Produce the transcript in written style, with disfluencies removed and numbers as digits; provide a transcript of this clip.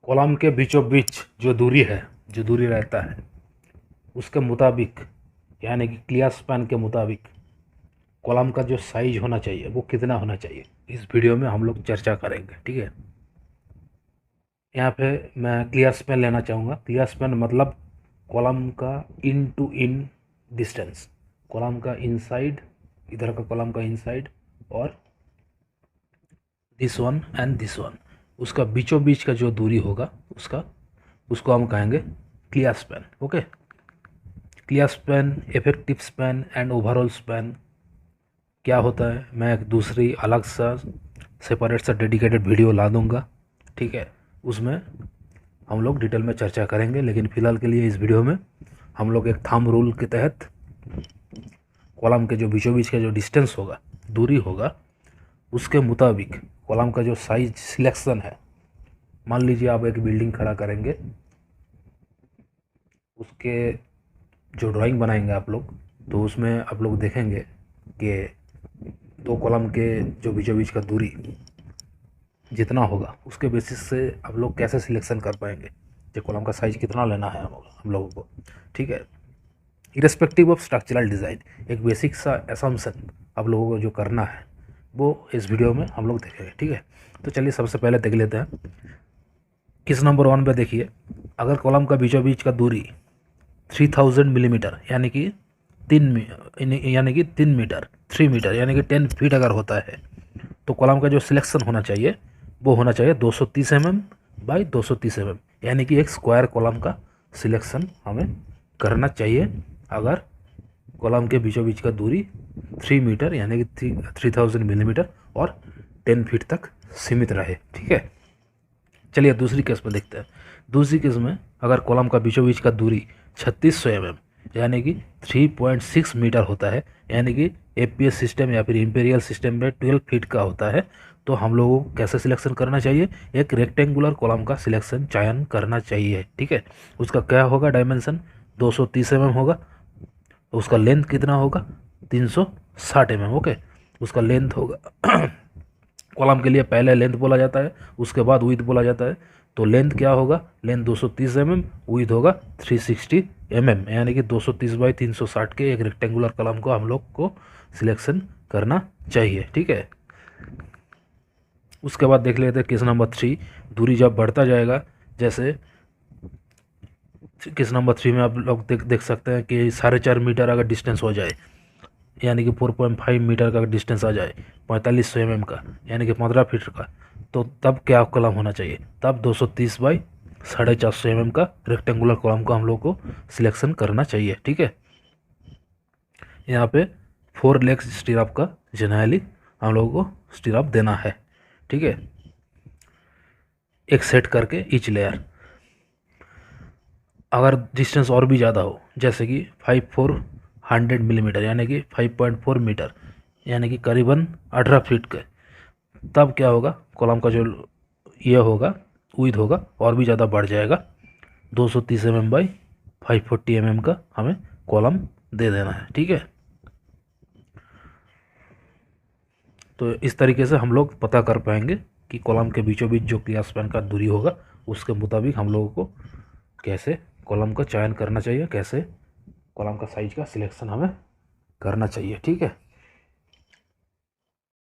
Column के बीचों बीच जो दूरी है, जो दूरी रहता है उसके मुताबिक, यानी कि क्लियर स्पैन के मुताबिक कॉलम का जो साइज होना चाहिए वो कितना होना चाहिए, इस वीडियो में हम लोग चर्चा करेंगे। ठीक है, यहाँ पे मैं क्लियर स्पैन लेना चाहूँगा। क्लियर स्पैन मतलब कॉलम का इन टू इन डिस्टेंस, कॉलम का इनसाइड, इधर का कॉलम का इनसाइड और this one and this one, उसका बीचों बीच का जो दूरी होगा उसको हम कहेंगे clear span. Okay, clear span, effective span and overall span क्या होता है, मैं एक दूसरी अलग सा सेपरेट सा डेडिकेटेड वीडियो ला दूंगा। ठीक है, उसमें हम लोग डिटेल में चर्चा करेंगे, लेकिन फ़िलहाल के लिए इस वीडियो में हम लोग एक थंब रूल के तहत कॉलम के जो बीचों बीच का जो डिस्टेंस होगा, दूरी होगा, उसके मुताबिक कॉलम का जो साइज सिलेक्शन है। मान लीजिए आप एक बिल्डिंग खड़ा करेंगे, उसके जो ड्राइंग बनाएंगे आप लोग, तो उसमें आप लोग देखेंगे कि दो कॉलम के जो बीचों बीच का दूरी जितना होगा उसके बेसिस से आप लोग कैसे सिलेक्शन कर पाएंगे कि कॉलम का साइज कितना लेना है हम लोगों को। ठीक है, इरेस्पेक्टिव ऑफ स्ट्रक्चरल डिज़ाइन, एक बेसिक सा असम्पशन आप लोगों को जो करना है वो इस वीडियो में हम लोग देखेंगे। ठीक है, तो चलिए सबसे पहले देख लेते हैं। किस नंबर 1 पे देखिए, अगर कॉलम का बीचों बीच का दूरी 3000 मिलीमीटर यानी कि 3 मीटर, 3 मीटर यानी कि 10 फीट अगर होता है, तो कॉलम का जो सिलेक्शन होना चाहिए वो होना चाहिए 230 mm बाई 230 mm, यानी कि एक स्क्वायर कॉलम का सिलेक्शन हमें करना चाहिए अगर कॉलम के बीचों बीच का दूरी 3 मीटर यानी कि 3000 मिलीमीटर और 10 फीट तक सीमित रहे। ठीक है, चलिए दूसरी केस में देखते हैं। दूसरी केस में अगर कॉलम का बीचों बीच का दूरी 3600 mm यानी कि 3.6 मीटर होता है, यानी कि एपीएस सिस्टम या फिर इंपीरियल सिस्टम में 12 फीट का होता है, तो हम लोगों को कैसे सिलेक्शन करना चाहिए, एक रेक्टेंगुलर कॉलम का सिलेक्शन चयन करना चाहिए। ठीक है, उसका क्या होगा, डायमेंशन 230 mm होगा, उसका लेंथ कितना होगा 360 mm। ओके, उसका लेंथ होगा कॉलम के लिए पहले लेंथ बोला जाता है, उसके बाद विड्थ बोला जाता है। तो लेंथ क्या होगा, लेंथ 230 mm, विड्थ होगा 360 mm, यानी कि 230 बाई 360 के एक रेक्टेंगुलर कॉलम को हम लोग को सिलेक्शन करना चाहिए। ठीक है, उसके बाद देख लेते हैं केस नंबर 3। दूरी जब बढ़ता जाएगा, जैसे केस नंबर 3 में आप लोग देख सकते हैं कि 4.5 मीटर अगर डिस्टेंस हो जाए, यानी कि 4.5 मीटर का डिस्टेंस आ जाए 4500 mm का, यानी कि 15 फीट का, तो तब क्या कॉलम होना चाहिए, तब 230 बाई 450 mm का रेक्टेंगुलर कॉलम को हम लोग को सिलेक्शन करना चाहिए। ठीक है, यहाँ पे 4 लेग्स स्टीराप का जनरली हम लोगों को स्टीराप देना है। ठीक है, एक सेट करके ईच लेयर। अगर डिस्टेंस और भी ज़्यादा हो, जैसे कि 5400 मिलीमीटर यानी कि 5.4 मीटर यानी कि करीबन 18 फीट के, तब क्या होगा, कॉलम का जो ये होगा विड्थ होगा और भी ज़्यादा बढ़ जाएगा, 230 mm बाई 540 mm का हमें कॉलम दे देना है। ठीक है, तो इस तरीके से हम लोग पता कर पाएंगे कि कॉलम के बीचों बीच जो क्लियर स्पैन का दूरी होगा उसके मुताबिक हम लोगों को कैसे कॉलम का चयन करना चाहिए, कैसे कॉलम का साइज का सिलेक्शन हमें करना चाहिए। ठीक है।